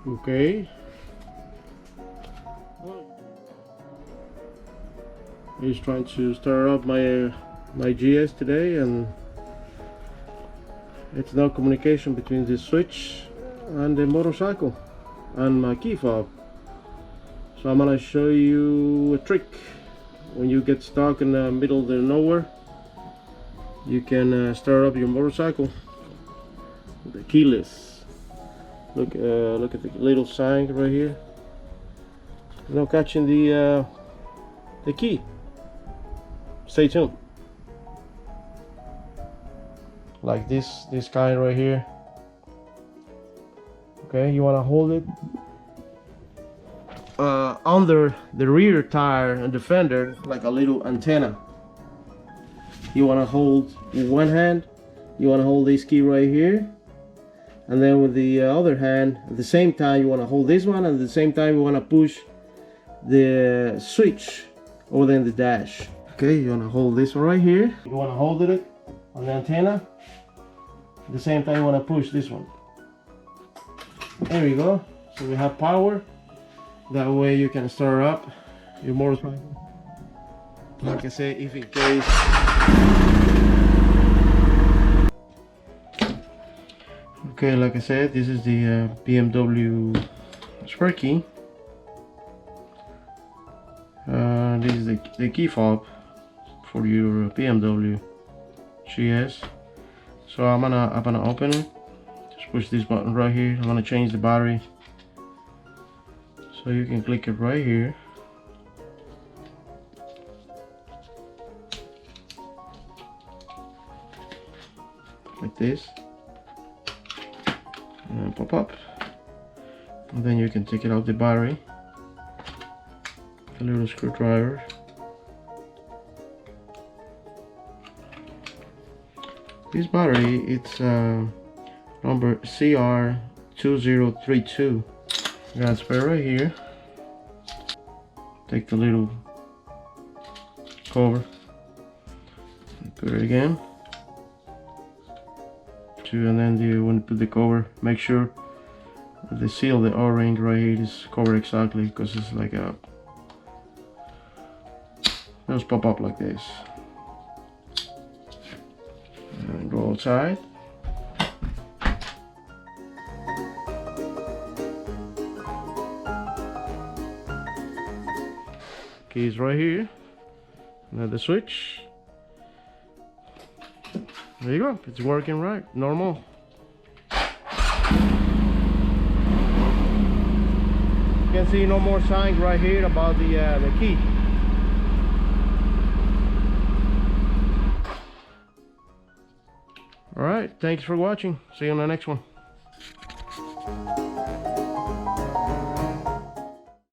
Okay. He's trying to start up my GS today, and it's no communication between the switch and the motorcycle and my key fob. So I'm gonna show you a trick. When you get stuck in the middle of nowhere, you can start up your motorcycle with the keyless. Look at the little sign right here. No catching the key. Stay tuned. Like this kind right here. Okay, you want to hold it under the rear tire and the fender, like a little antenna. You want to hold with one hand. You want to hold this key right here, and then with the other hand, at the same time, you want to hold this one, and at the same time, you want to push the switch over there in the dash. Okay, you want to hold this one right here. You want to hold it on the antenna. At the same time, you want to push this one. There you go. So we have power. That way you can start up your motorcycle. Like I said, if in case okay, like I said, this is the BMW spare key. This is the key fob for your BMW GS. So I'm gonna open it. Just push this button right here. I'm gonna change the battery. So you can click it right here. Like this. And pop up. And then you can take it out the battery. A little screwdriver. This battery, it's number CR2032. I got a spare right here. Take the little cover and put it again. And then when you put the cover, make sure the seal, the O-ring right here is covered exactly, because it's like a just pop up like this. And go outside. Keys right here. Another switch. There you go. It's working right. Normal. You can see no more signs right here about the key. All right. Thanks for watching. See you on the next one.